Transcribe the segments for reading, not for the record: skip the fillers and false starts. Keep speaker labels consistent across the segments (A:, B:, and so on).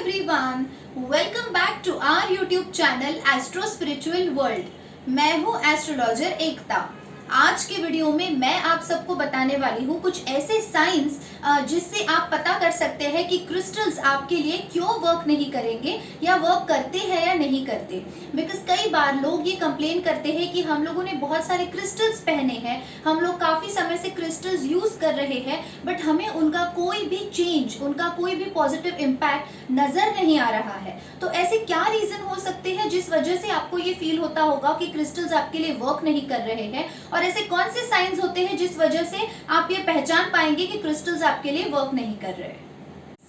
A: Everyone, welcome back to our YouTube channel astro spiritual world. मैं हूँ astrologer एकता। आज के वीडियो में मैं आप सबको बताने वाली हूँ कुछ ऐसे साइंस जिससे आप पता कर सकते हैं कि क्रिस्टल्स आपके लिए क्यों वर्क नहीं करेंगे या वर्क करते हैं या नहीं करते। बिकॉज कई बार लोग ये कंप्लेन करते हैं कि हम लोगों ने बहुत सारे क्रिस्टल्स पहने हैं, हम लोग काफी समय से क्रिस्टल्स यूज कर रहे हैं, बट हमें उनका कोई भी चेंज, उनका कोई भी पॉजिटिव इम्पैक्ट नजर नहीं आ रहा है। तो ऐसे क्या रीजन हो सकते हैं जिस वजह से आपको ये फील होता होगा कि क्रिस्टल्स आपके लिए वर्क नहीं कर रहे हैं, और ऐसे कौन से साइंस होते हैं जिस वजह से आप ये पहचान पाएंगे कि क्रिस्टल्स आपके लिए वर्क नहीं कर रहे।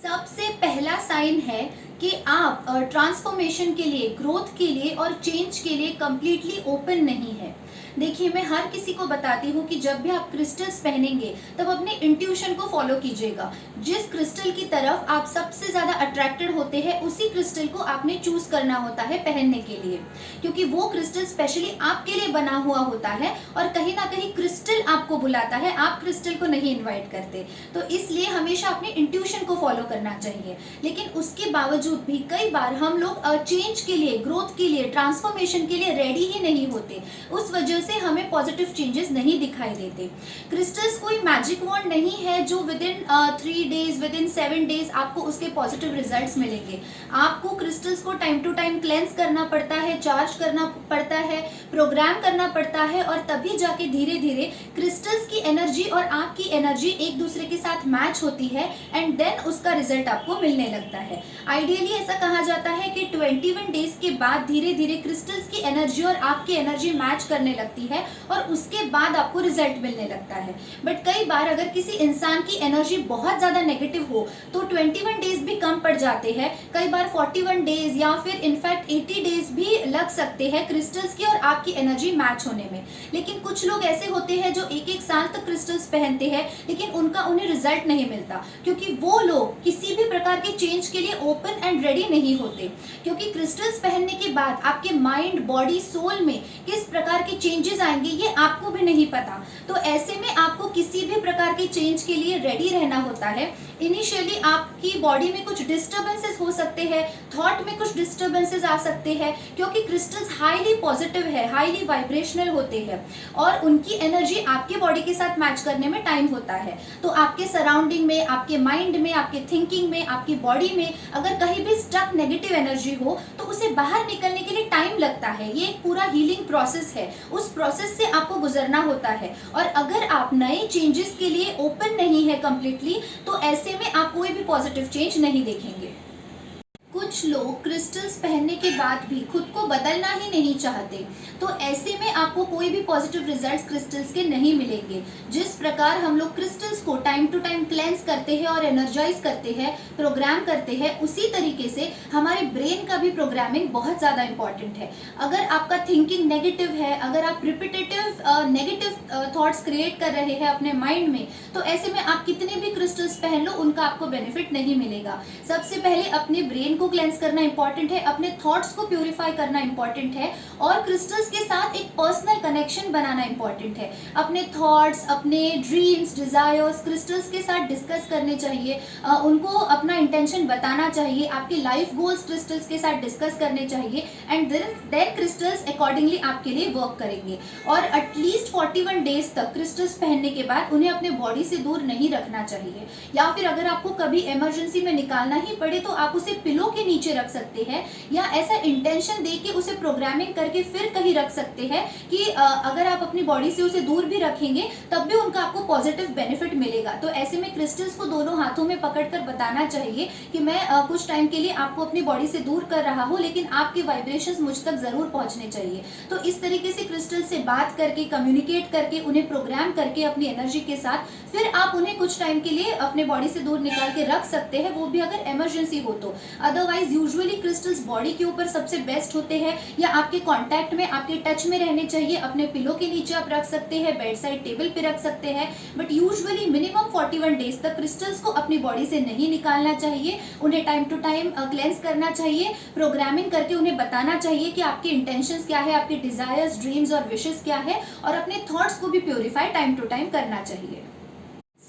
A: सबसे पहला साइन है कि आप ट्रांसफॉर्मेशन के लिए, ग्रोथ के लिए और चेंज के लिए कंप्लीटली ओपन नहीं है। देखिए, मैं हर किसी को बताती हूँ कि जब भी आप क्रिस्टल्स पहनेंगे तब अपने इंट्यूशन को फॉलो कीजिएगा। जिस क्रिस्टल की तरफ आप सबसे ज्यादा अट्रैक्टेड होते हैं उसी क्रिस्टल को आपने चूज करना होता है पहनने के लिए, क्योंकि वो क्रिस्टल स्पेशली आपके लिए बना हुआ होता है और कहीं ना कहीं क्रिस्टल आपको बुलाता है, आप क्रिस्टल को नहीं इन्वाइट करते। तो इसलिए हमेशा अपने इंट्यूशन को फॉलो करना चाहिए। लेकिन उसके बावजूद भी कई बार हम लोग चेंज के लिए, ग्रोथ के लिए, ट्रांसफॉर्मेशन के लिए रेडी ही नहीं होते। उस वजह से हमें पॉजिटिव चेंजेस नहीं दिखाई देते। क्रिस्टल्स कोई मैजिक वॉन्ड नहीं है जो with in 3 days, with in 7 days आपको उसके पॉजिटिव रिजल्ट्स मिलेंगे। आपको क्रिस्टल्स को टाइम टू टाइम क्लेंस करना पड़ता है, चार्ज करना पड़ता है, प्रोग्राम करना पड़ता है, और तभी जाके धीरे धीरे क्रिस्टल्स की एनर्जी और आपकी एनर्जी एक दूसरे के साथ मैच होती है, एंड देन उसका रिजल्ट आपको मिलने लगता है। आइडियली ऐसा कहा जाता है कि 21 डेज के बाद धीरे धीरे क्रिस्टल्स की एनर्जी और आपकी एनर्जी मैच करने लगती है और उसके बाद आपको रिजल्ट मिलने लगता है। बट कई बार अगर किसी इंसान की एनर्जी बहुत ज्यादा नेगेटिव हो तो 21 डेज भी कम पड़ जाते हैं। कई बार 41 डेज या फिर इनफैक्ट 80 डेज भी लग सकते हैं क्रिस्टल्स की और आपकी एनर्जी मैच होने में। लेकिन कुछ लोग ऐसे होते हैं जो एक एक साल तक क्रिस्टल्स पहनते हैं लेकिन उन्हें रिजल्ट नहीं मिलता, क्योंकि वो लोग किसी भी प्रकार के चेंज के लिए ओपन एंड रेडी नहीं होते। क्योंकि क्रिस्टल्स पहनने के बाद आपके माइंड, बॉडी, सोल में किस प्रकार के चेंजेस आएंगे ये आपको भी नहीं पता। तो ऐसे में आपको किसी भी प्रकार के चेंज के लिए रेडी रहना होता है। इनिशियली आपकी बॉडी में कुछ डिस्टर्बेंसेस हो सकते हैं, थॉट में कुछ डिस्टर्बेंसेस आ सकते हैं, क्योंकि क्रिस्टल्स हाईली पॉजिटिव है, हाईली वाइब्रेशनल होते हैं और उनकी एनर्जी आपके बॉडी के साथ मैच करने में टाइम होता है। तो आपके सराउंडिंग में, आपके माइंड में, आपके थिंकिंग में, आपकी बॉडी में अगर कहीं भी स्टक नेगेटिव एनर्जी हो तो उसे बाहर निकलने के लिए टाइम लगता है। ये एक पूरा हीलिंग प्रोसेस है, उस प्रोसेस से आपको गुजरना होता है। और अगर आप नए चेंजेस के लिए ओपन नहीं है कंप्लीटली, तो ऐसे में आप कोई भी पॉजिटिव चेंज नहीं देखेंगे। कुछ लोग क्रिस्टल्स पहनने के बाद भी खुद को बदलना ही नहीं चाहते, तो ऐसे में आपको कोई भी पॉजिटिव रिजल्ट्स क्रिस्टल्स के नहीं मिलेंगे। जिस प्रकार हम लोग क्रिस्टल्स को टाइम टू टाइम क्लेंस करते हैं और एनर्जाइज करते हैं, प्रोग्राम करते हैं, उसी तरीके से हमारे ब्रेन का भी प्रोग्रामिंग बहुत ज़्यादा इंपॉर्टेंट है। अगर आपका थिंकिंग नेगेटिव है, अगर आप रिपीटेटिव नेगेटिव थॉट्स क्रिएट कर रहे हैं अपने माइंड में, तो ऐसे में आप कितने भी क्रिस्टल्स पहन लो उनका आपको बेनिफिट नहीं मिलेगा। सबसे पहले अपने ब्रेन को क्लेंस करना इंपॉर्टेंट है, अपने थॉट्स को प्यूरिफाई करना इंपॉर्टेंट है, और क्रिस्टल्स के साथ एक पर्सनल कनेक्शन बनाना इंपॉर्टेंट है। अपने थॉट्स, अपने ड्रीम्स, डिजायर्स क्रिस्टल्स के साथ डिस्कस करने चाहिए, उनको अपना इंटेंशन बताना चाहिए, आपके लाइफ गोल्स क्रिस्टल्स के साथ डिस्कस करने चाहिए, एंड देन क्रिस्टल्स अकॉर्डिंगली आपके लिए वर्क करेंगे। और एटलीस्ट 41 डेज तक क्रिस्टल्स पहनने के बाद उन्हें अपने बॉडी से दूर नहीं रखना चाहिए, या फिर अगर आपको कभी इमरजेंसी में निकालना ही पड़े तो आप उसे पिलो के नीचे रख सकते हैं, या ऐसा इंटेंशन दे के उसे प्रोग्रामिंग करके फिर कहीं रख सकते हैं कि अगर आप अपनी बॉडी से उसे दूर भी रखेंगे तब भी उनका आपको पॉजिटिव बेनिफिट मिलेगा। तो ऐसे में क्रिस्टल्स को दोनों हाथों में पकड़कर बताना चाहिए कि मैं कुछ टाइम के लिए आपको अपनी बॉडी से दूर कर रहा हूं, लेकिन आपके वाइब्रेशंस मुझ तक जरूर पहुंचने चाहिए। तो इस तरीके से क्रिस्टल से बात करके, कम्युनिकेट करके, उन्हें प्रोग्राम करके अपनी एनर्जी के साथ, फिर आप उन्हें कुछ टाइम के लिए अपने बॉडी से दूर निकाल के रख सकते हैं, वो भी अगर इमरजेंसी हो तो। अदरवाइज यूजुअली क्रिस्टल्स बॉडी के ऊपर सबसे बेस्ट होते हैं, या आपके कांटेक्ट में, आपके टच में रहने चाहिए। अपने पिलो के नीचे आप रख सकते हैं, बेड साइड टेबल पे रख सकते हैं, बट यूजुअली मिनिमम 41 डेज तक क्रिस्टल्स को अपनी बॉडी से नहीं निकालना चाहिए। उन्हें टाइम टू टाइम क्लेंस करना चाहिए, प्रोग्रामिंग करके उन्हें बताना चाहिए कि आपके इंटेंशंस क्या है, आपके डिजायर्स, ड्रीम्स और विशेस क्या है, और अपने थॉट्स को भी प्योरीफाई टाइम टू टाइम करना चाहिए।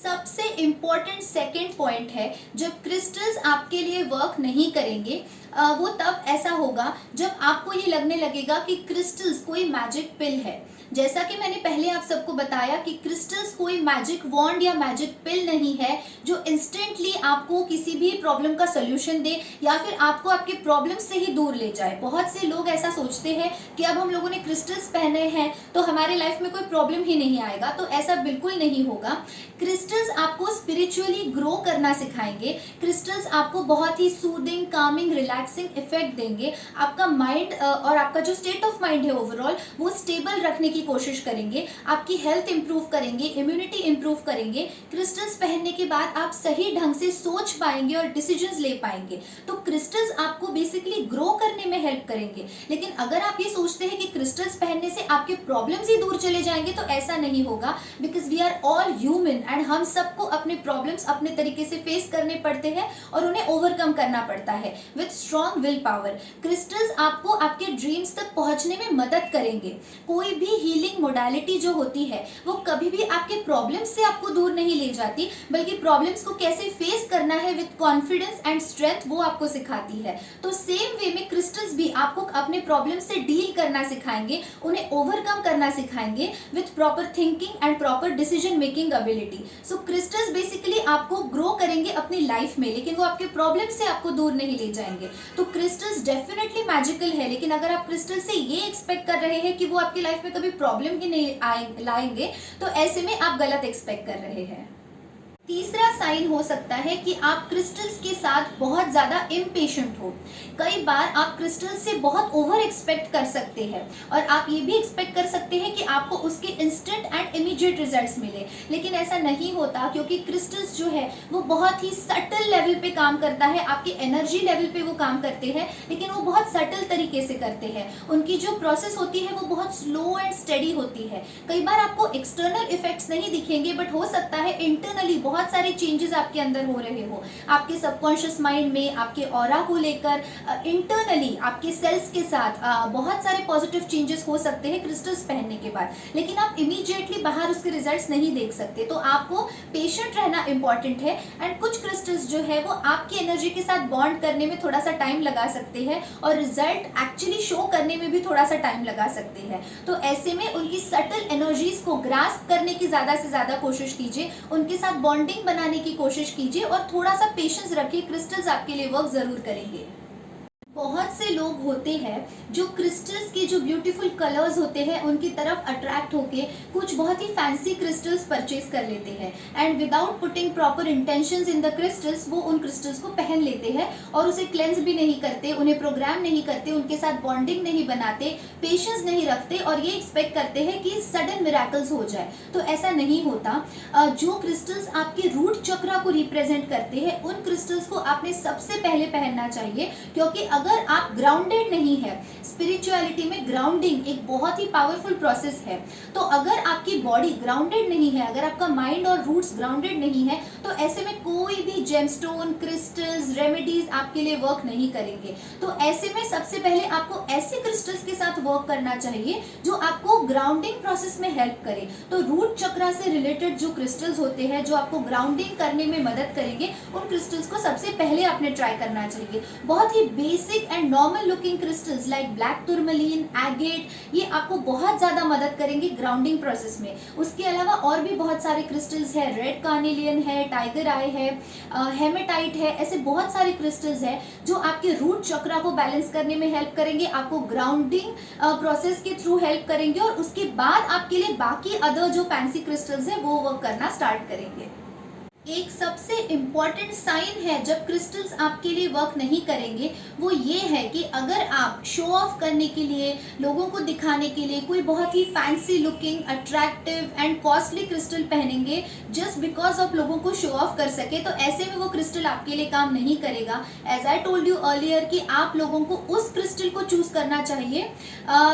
A: सबसे इम्पोर्टेंट सेकेंड पॉइंट है, जब क्रिस्टल्स आपके लिए वर्क नहीं करेंगे वो तब ऐसा होगा जब आपको ये लगने लगेगा कि क्रिस्टल्स कोई मैजिक पिल है। जैसा कि मैंने पहले आप सबको बताया कि क्रिस्टल्स कोई मैजिक वॉन्ड या मैजिक पिल नहीं है जो इंस्टेंटली आपको किसी भी प्रॉब्लम का सोल्यूशन दे या फिर आपको आपके प्रॉब्लम से ही दूर ले जाए। बहुत से लोग ऐसा सोचते हैं कि अब हम लोगों ने क्रिस्टल्स पहने हैं तो हमारे लाइफ में कोई प्रॉब्लम ही नहीं आएगा, तो ऐसा बिल्कुल नहीं होगा। क्रिस्टल्स आपको स्पिरिचुअली ग्रो करना सिखाएंगे। क्रिस्टल्स आपको बहुत ही सूदिंग, कामिंग, रिलैक्सिंग इफेक्ट देंगे। आपका माइंड और आपका जो स्टेट ऑफ माइंड है ओवरऑल वो स्टेबल रखने की कोशिश करेंगे। आपकी हेल्थ इंप्रूव करेंगे, इम्यूनिटी इंप्रूव करेंगे। क्रिस्टल्स पहनने के बाद आप सही ढंग से सोच पाएंगे और डिसीजंस ले पाएंगे। तो क्रिस्टल्स आपको बेसिकली ग्रो करने में हेल्प करेंगे। लेकिन अगर आप ये सोचते हैं कि क्रिस्टल्स पहनने से आपके प्रॉब्लम्स ही दूर चले जाएंगे तो ऐसा नहीं होगा, because we are all human and हम सबको अपने प्रॉब्लम्स अपने तरीके से फेस करने पड़ते हैं और उन्हें ओवरकम करना पड़ता है with strong will power. Crystals आपको आपके ड्रीम्स तक पहुंचने में मदद करेंगे। कोई भी हीलिंग मोडालिटी जो होती है वो कभी भी आपके प्रॉब्लम्स से आपको दूर नहीं ले जाती, बल्कि प्रॉब्लम्स को कैसे फेस करना है विद कॉन्फिडेंस एंड स्ट्रेंथ वो आपको सिखाती है। तो सेम वे में क्रिस्टल्स भी आपको अपने प्रॉब्लम्स से डील करना सिखाएंगे, उन्हें ओवरकम करना सिखाएंगे with proper thinking and proper decision making ability. So crystals basically आपको ग्रो करेंगे अपनी लाइफ में, लेकिन वो आपके प्रॉब्लम से आपको दूर नहीं ले जाएंगे। तो क्रिस्टल्स डेफिनेटली मैजिकल है, लेकिन अगर आप क्रिस्टल से ये एक्सपेक्ट कर रहे हैं कि वो आपकी लाइफ में कभी प्रॉब्लम ही नहीं लाएंगे तो ऐसे में आप गलत एक्सपेक्ट कर रहे हैं। तीसरा साइन हो सकता है कि आप क्रिस्टल्स के साथ बहुत ज़्यादा इम्पेशेंट हो। कई बार आप क्रिस्टल्स से बहुत ओवर एक्सपेक्ट कर सकते हैं और आप ये भी एक्सपेक्ट कर सकते हैं कि आपको उसके इंस्टेंट एंड इमीडिएट रिजल्ट्स मिले, लेकिन ऐसा नहीं होता क्योंकि क्रिस्टल्स जो है वो बहुत ही सटल लेवल पे काम करता है। आपके एनर्जी लेवल पे वो काम करते हैं, लेकिन वो बहुत सटल तरीके से करते हैं। उनकी जो प्रोसेस होती है वो बहुत स्लो एंड स्टेडी होती है। कई बार आपको एक्सटर्नल इफेक्ट्स नहीं दिखेंगे, बट हो सकता है इंटरनली बहुत सारे चेंजेस आपके अंदर हो रहे हो। आपके सबकॉन्शियस माइंड में, आपके ऑरा को लेकर, इंटरनली आपके सेल्स के साथ बहुत सारे पॉजिटिव चेंजेस हो सकते हैं क्रिस्टल्स पहनने के बाद, लेकिन आप इमीडिएटली बाहर उसके रिजल्ट्स नहीं देख सकते। तो आपको पेशेंट रहना इंपॉर्टेंट है। एंड कुछ क्रिस्टल्स जो है वो आपकी एनर्जी के साथ बॉन्ड करने में थोड़ा सा टाइम लगा सकते हैं और रिजल्ट एक्चुअली शो करने में भी थोड़ा सा टाइम लगा सकते हैं। तो ऐसे में उनकी सटल एनर्जीज को ग्रास्प करने की ज़्यादा से ज़्यादा कोशिश कीजिए, उनके साथ बॉन्डिंग बनाने की कोशिश कीजिए और थोड़ा सा पेशेंस रखिए। क्रिस्टल्स आपके लिए वर्क जरूर करेंगे। बहुत से लोग होते हैं जो क्रिस्टल्स के जो ब्यूटीफुल कलर्स होते हैं उनकी तरफ अट्रैक्ट होके कुछ बहुत ही फैंसी क्रिस्टल्स परचेज कर लेते हैं and without putting proper intentions in the crystals वो उन क्रिस्टल्स को पहन लेते हैं और उसे क्लेंस भी नहीं करते, उन्हें प्रोग्राम नहीं करते, उनके साथ बॉन्डिंग नहीं बनाते, पेशेंस नहीं रखते और ये एक्सपेक्ट करते हैं कि सडन मिरेकल्स हो जाए। तो ऐसा नहीं होता। जो क्रिस्टल्स आपके रूट चक्रा को रिप्रेजेंट करते हैं उन क्रिस्टल्स को आपने सबसे पहले पहनना चाहिए, क्योंकि अगर आप ग्राउंडेड नहीं है, स्पिरिचुअलिटी में ग्राउंडिंग एक बहुत ही पावरफुल प्रोसेस है। तो अगर आपकी बॉडी ग्राउंडेड नहीं है, अगर आपका माइंड और रूट्स ग्राउंडेड नहीं है, तो ऐसे में कोई भी जेमस्टोन, क्रिस्टल्स, रेमेडीज आपके लिए वर्क नहीं करेंगे। तो ऐसे में सबसे पहले आपको ऐसे क्रिस्टल्स के साथ वर्क करना चाहिए जो आपको ग्राउंडिंग प्रोसेस में हेल्प करे। तो रूट चक्रा से रिलेटेड जो क्रिस्टल्स होते हैं जो आपको ग्राउंडिंग करने में मदद करेंगे, उन क्रिस्टल्स को सबसे पहले आपने ट्राई करना चाहिए। बहुत ही basic and normal looking crystals like black tourmaline, agate, ये आपको बहुत ज़्यादा मदद करेंगे ग्राउंडिंग प्रोसेस में। उसके अलावा और भी बहुत सारे क्रिस्टल्स हैं, रेड कार्नेलियन है, टाइगर आई है, हेमेटाइट है, ऐसे बहुत सारे क्रिस्टल्स हैं जो आपके रूट चक्रा को बैलेंस करने में हेल्प करेंगे, आपको ग्राउंडिंग प्रोसेस के थ्रू हेल्प करेंगे और उसके बाद आपके लिए बाकी अदर जो फैंसी क्रिस्टल्स हैं वो वर्क करना स्टार्ट करेंगे। एक सबसे इम्पॉर्टेंट साइन है जब क्रिस्टल्स आपके लिए वर्क नहीं करेंगे, वो ये है कि अगर आप शो ऑफ करने के लिए, लोगों को दिखाने के लिए कोई बहुत ही fancy looking, attractive and costly crystal पहनेंगे जस्ट बिकॉज आप लोगों को शो ऑफ कर सके, तो ऐसे में वो क्रिस्टल आपके लिए काम नहीं करेगा। As I told you earlier कि आप लोगों को उस क्रिस्टल को चूज करना चाहिए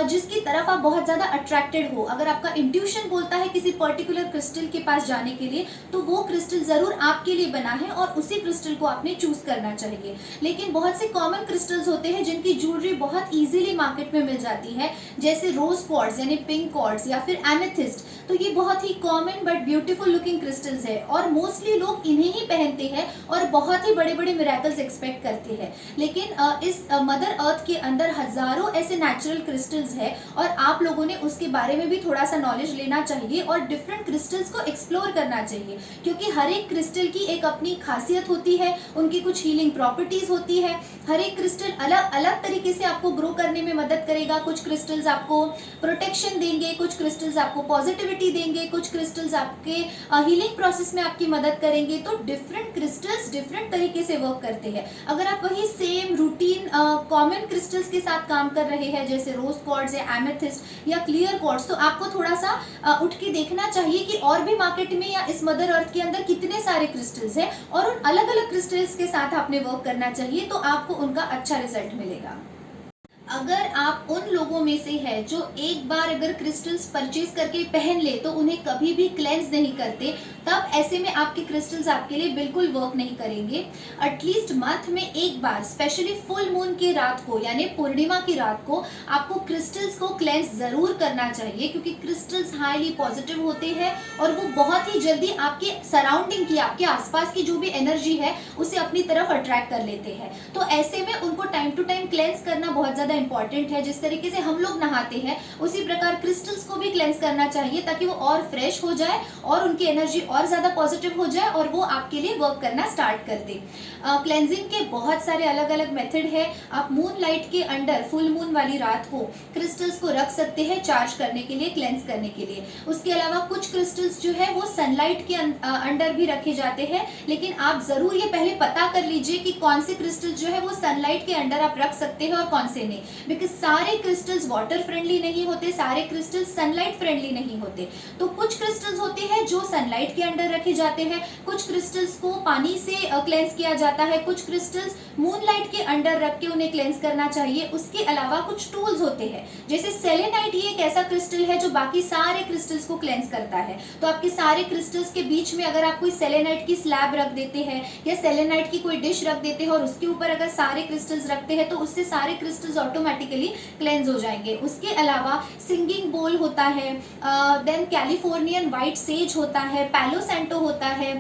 A: जिसकी तरफ आप बहुत ज़्यादा अट्रैक्टेड हो। अगर आपका इंट्यूशन बोलता है किसी पर्टिकुलर क्रिस्टल के पास जाने के लिए, तो वो क्रिस्टल जरूर आपके लिए बना है और उसी क्रिस्टल को आपने चूज करना चाहिए। लेकिन बहुत से कॉमन क्रिस्टल्स होते हैं जिनकी ज्वेलरी बहुत इजीली मार्केट में मिल जाती है, जैसे रोज क्वार्ट्ज यानी पिंक क्वार्ट्ज या फिर एमेथिस्ट। तो ये बहुत ही common but beautiful looking crystals है और मोस्टली लोग इन्हें ही पहनते हैं और बहुत ही बड़े बड़े मिरेकल्स एक्सपेक्ट करते हैं। लेकिन इस मदर अर्थ के अंदर हजारों ऐसे नेचुरल क्रिस्टल्स है और आप लोगों ने उसके बारे में भी थोड़ा सा नॉलेज लेना चाहिए और डिफरेंट क्रिस्टल्स को एक्सप्लोर करना चाहिए, क्योंकि हर एक क्रिस्टल की एक अपनी खासियत होती है, उनकी कुछ हीलिंग प्रॉपर्टीज होती है। हर एक क्रिस्टल अलग अलग तरीके से आपको ग्रो करने में मदद करेगा। कुछ क्रिस्टल्स आपको प्रोटेक्शन देंगे, कुछ क्रिस्टल्स आपको पॉजिटिविटी देंगे, कुछ क्रिस्टल्स आपके हीलिंग प्रोसेस में आपकी मदद करेंगे। तो डिफरेंट क्रिस्टल्स डिफरेंट तरीके से वर्क करते हैं। अगर आप वही सेम रूटीन कॉमन क्रिस्टल्स के साथ काम कर रहे हैं, जैसे रोज क्वार्ट्ज या एमेथिस्ट या क्लियर क्वार्ट्ज, तो आपको थोड़ा सा उठ के देखना चाहिए कि और भी मार्केट में या इस मदर अर्थ के अंदर कितने सारे क्रिस्टल्स हैं और उन अलग अलग क्रिस्टल्स के साथ आपने वर्क करना चाहिए, तो आपको उनका अच्छा रिजल्ट मिलेगा। अगर आप उन लोगों में से है जो एक बार अगर क्रिस्टल्स परचेज करके पहन ले तो उन्हें कभी भी क्लेंस नहीं करते, तब ऐसे में आपके क्रिस्टल्स आपके लिए बिल्कुल वर्क नहीं करेंगे। एटलीस्ट मंथ में एक बार, स्पेशली फुल मून की रात को यानी पूर्णिमा की रात को, आपको क्रिस्टल्स को क्लेंस जरूर करना चाहिए, क्योंकि क्रिस्टल्स हाईली पॉजिटिव होते हैं और वो बहुत ही जल्दी आपके सराउंडिंग की, आपके आसपास की जो भी एनर्जी है उसे अपनी तरफ अट्रैक्ट कर लेते हैं। तो ऐसे में उनको टाइम टू टाइम क्लेंस करना बहुत ज्यादा इंपॉर्टेंट है। जिस तरीके से हम लोग नहाते हैं उसी प्रकार क्रिस्टल्स को भी क्लेंस करना चाहिए, ताकि वो और फ्रेश हो जाए और उनकी एनर्जी और ज्यादा पॉजिटिव हो जाए और वो आपके लिए वर्क करना स्टार्ट कर दे। क्लेंजिंग के बहुत सारे अलग अलग मेथड है। आप मून लाइट के अंडर फुल मून वाली रात को क्रिस्टल्स को रख सकते हैं चार्ज करने के लिए, क्लेंस करने के लिए। उसके अलावा कुछ क्रिस्टल्स जो है वो सनलाइट के अंडर भी रखे जाते हैं, लेकिन आप जरूर ये पहले पता कर लीजिए कि कौन से क्रिस्टल जो है वो सनलाइट के अंडर आप रख सकते हैं और कौन से नहीं, बिकॉज सारे क्रिस्टल्स वाटर फ्रेंडली नहीं होते, सारे क्रिस्टल्स सनलाइट फ्रेंडली नहीं होते। तो कुछ क्रिस्टल्स होते हैं जो सनलाइट के अंडर रखे जाते हैं, कुछ क्रिस्टल्स को पानी से क्लेंस किया जाता है, कुछ क्रिस्टल्स मूनलाइट के अंडर रख के उन्हें क्लेंस करना चाहिए। उसके अलावा कुछ टूल्स होते हैं, जैसे सेलेनाइट, ये एक ऐसा क्रिस्टल है जो बाकी सारे क्रिस्टल्स को क्लेंस करता है। तो आपके सारे क्रिस्टल्स के बीच में अगर आप कोई सेलेनाइट की स्लैब रख देते हैं या सेलेनाइट की कोई डिश रख देते हैं और उसके ऊपर अगर सारे क्रिस्टल्स रखते हैं तो उससे सारे क्रिस्टल्स ऑटोमेटिकली क्लेंस हो जाएंगे। उसके अलावा सिंगिंग बोल होता है, देन कैलिफोर्नियन व्हाइट सेज होता है, पैलो सैंटो होता है,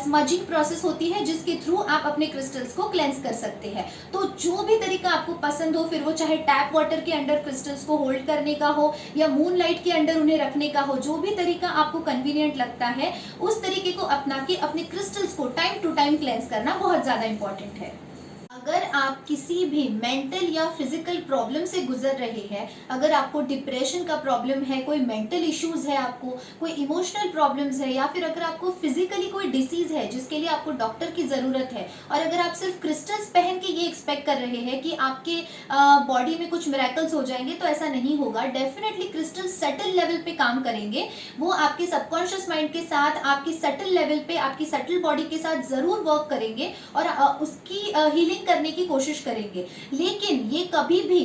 A: स्मजिंग प्रोसेस होती है जिसके थ्रू आप अपने क्रिस्टल्स को क्लेंस कर सकते हैं। तो जो भी तरीका आपको पसंद हो, फिर वो चाहे टैप वाटर के अंडर क्रिस्टल्स को होल्ड करने का हो या मून लाइट के अंडर उन्हें रखने का हो, जो भी तरीका आपको कन्वीनियंट लगता है उस तरीके को अपना के अपने क्रिस्टल्स को टाइम टू टाइम क्लेंस करना बहुत ज्यादा इंपॉर्टेंट है। अगर आप किसी भी मेंटल या फिजिकल प्रॉब्लम से गुजर रहे हैं, अगर आपको डिप्रेशन का प्रॉब्लम है, कोई मेंटल इश्यूज है, आपको कोई इमोशनल प्रॉब्लम्स है, या फिर अगर आपको फिजिकली कोई डिसीज है जिसके लिए आपको डॉक्टर की ज़रूरत है, और अगर आप सिर्फ क्रिस्टल्स पहन के ये एक्सपेक्ट कर रहे हैं कि आपके बॉडी में कुछ मिरेकल्स हो जाएंगे, तो ऐसा नहीं होगा। डेफिनेटली क्रिस्टल्स सटल लेवल पे काम करेंगे, वो आपके सबकॉन्शियस माइंड के साथ आपकी सटल लेवल पे, आपकी सटल बॉडी के साथ ज़रूर वर्क करेंगे और उसकी हीलिंग करने की कोशिश करेंगे। लेकिन ये कभी भी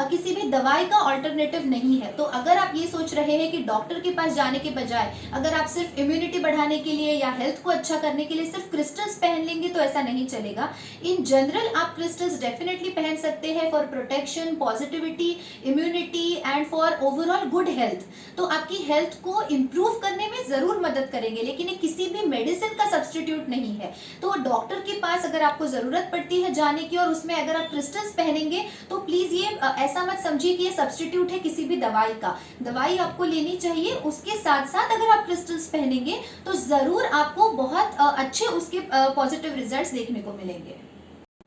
A: किसी भी दवाई का ऑल्टरनेटिव नहीं है। तो अगर आप ये सोच रहे हैं कि डॉक्टर के पास जाने के बजाय अगर आप सिर्फ इम्यूनिटी बढ़ाने के लिए या हेल्थ को अच्छा करने के लिए सिर्फ क्रिस्टल्स पहन लेंगे तो ऐसा नहीं चलेगा। इन जनरल आप क्रिस्टल्स डेफिनेटली पहन सकते हैं for protection, positivity, immunity and for overall good health. तो आपकी हेल्थ को इम्प्रूव करने में जरूर मदद करेंगे, लेकिन ये किसी भी मेडिसिन का सब्सटीट्यूट नहीं है। तो डॉक्टर के पास अगर आपको जरूरत पड़ती है जाने की और उसमें अगर आप क्रिस्टल्स पहनेंगे तो प्लीज ये ऐसा मत समझिए कि ये सब्सटीट्यूट है किसी भी दवाई का। दवाई आपको लेनी चाहिए, उसके साथ साथ अगर आप क्रिस्टल्स पहनेंगे तो जरूर आपको बहुत अच्छे उसके पॉजिटिव रिजल्ट्स देखने को मिलेंगे।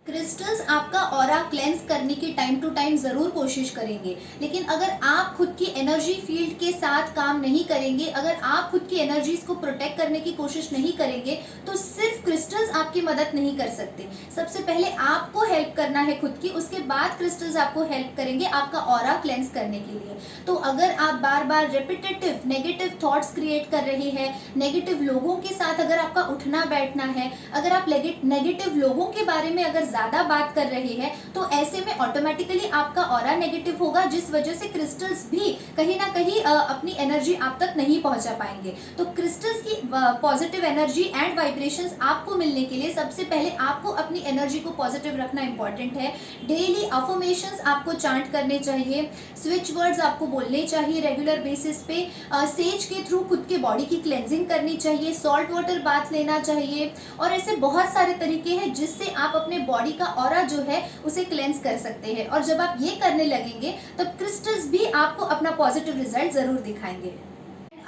A: क्रिस्टल्स आपका ऑरा क्लेंस करने की टाइम टू टाइम ज़रूर कोशिश करेंगे, लेकिन अगर आप खुद की एनर्जी फील्ड के साथ काम नहीं करेंगे, अगर आप खुद की एनर्जीज को प्रोटेक्ट करने की कोशिश नहीं करेंगे, तो सिर्फ क्रिस्टल्स आपकी मदद नहीं कर सकते। सबसे पहले आपको हेल्प करना है खुद की, उसके बाद क्रिस्टल्स आपको हेल्प करेंगे आपका ऑरा क्लेंस करने के लिए। तो अगर आप बार बार रिपीटेटिव नेगेटिव थॉट्स क्रिएट कर रहे हैं, नेगेटिव लोगों के साथ अगर आपका उठना बैठना है, अगर आप नेगेटिव लोगों के बारे में अगर ज़्यादा बात कर रहे हैं, तो ऐसे में ऑटोमेटिकली आपका ऑरा नेगेटिव होगा, जिस वजह से क्रिस्टल्स भी कहीं ना कहीं अपनी एनर्जी आप तक नहीं पहुंचा पाएंगे। तो क्रिस्टल्स की पॉजिटिव एनर्जी एंड वाइब्रेशंस आपको मिलने के लिए सबसे पहले आपको अपनी एनर्जी को पॉजिटिव रखना इंपॉर्टेंट है। डेली अफर्मेशंस आपको चांट करने चाहिए, स्विच वर्ड्स आपको बोलने चाहिए रेगुलर बेसिस पे, सेज के थ्रू खुद के बॉडी की क्लेंजिंग करनी चाहिए, सॉल्ट वाटर बाथ लेना चाहिए, और ऐसे बहुत सारे तरीके हैं जिससे आप अपने बॉडी का ऑरा जो है उसे क्लेंस कर सकते हैं। और जब आप ये करने लगेंगे तब क्रिस्टल्स भी आपको अपना पॉजिटिव रिजल्ट जरूर दिखाएंगे।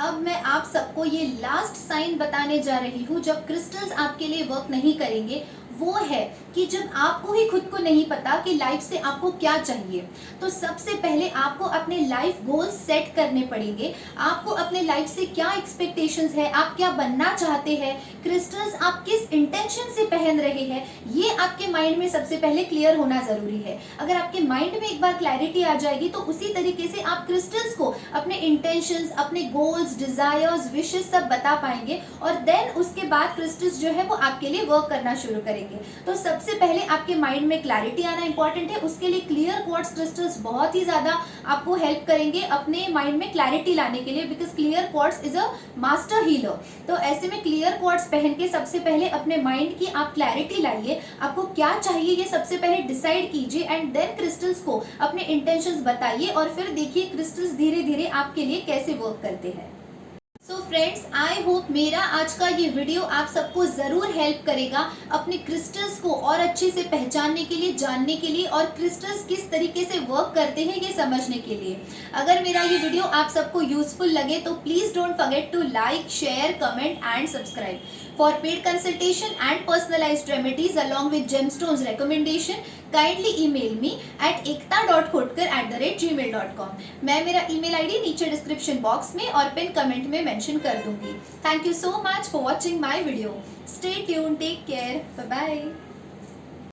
A: अब मैं आप सबको ये लास्ट साइन बताने जा रही हूँ जब क्रिस्टल्स आपके लिए वर्क नहीं करेंगे। वो है कि जब आपको ही खुद को नहीं पता कि लाइफ से आपको क्या चाहिए, तो सबसे पहले आपको अपने लाइफ गोल्स सेट करने पड़ेंगे। आपको अपने लाइफ से क्या एक्सपेक्टेशंस है, आप क्या बनना चाहते हैं, क्रिस्टल्स आप किस इंटेंशन से पहन रहे हैं, ये आपके माइंड में सबसे पहले क्लियर होना जरूरी है। अगर आपके माइंड में एक बार क्लैरिटी आ जाएगी तो उसी तरीके से आप क्रिस्टल्स को अपने इंटेंशंस, अपने गोल्स, डिजायर्स, विशेस सब बता पाएंगे, और देन उसके बाद क्रिस्टल्स जो है वो आपके लिए वर्क करना शुरू करेंगे। तो सबसे पहले आपके माइंड में क्लैरिटी आना इंपॉर्टेंट है। उसके लिए क्लियर क्वार्ट्ज क्रिस्टल्स बहुत ही ज्यादा आपको हेल्प करेंगे अपने माइंड में क्लैरिटी लाने के लिए, because clear quartz is a master healer. तो ऐसे में क्लियर क्वार्ट्ज पहन के सबसे पहले अपने माइंड की आप क्लैरिटी लाइए, आपको क्या चाहिए ये सबसे पहले डिसाइड कीजिए, एंड देन क्रिस्टल्स को अपने इंटेंशंस बताइए, और फिर देखिए क्रिस्टल्स धीरे धीरे आपके लिए कैसे वर्क करते हैं। सो फ्रेंड्स, आई होप मेरा आज का ये वीडियो आप सबको ज़रूर हेल्प करेगा अपने क्रिस्टल्स को और अच्छे से पहचानने के लिए, जानने के लिए, और क्रिस्टल्स किस तरीके से वर्क करते हैं ये समझने के लिए। अगर मेरा ये वीडियो आप सबको यूजफुल लगे तो please don't forget to like, share, comment and subscribe. For paid consultation and personalised remedies along with gemstones recommendation, kindly email me at ekta.khotkar@gmail.com। मैं मेरा ईमेल आईडी नीचे डिस्क्रिप्शन बॉक्स में और पिन कमेंट में mention कर दूंगी। Thank you so much for watching my video. Stay tune, take care, bye bye.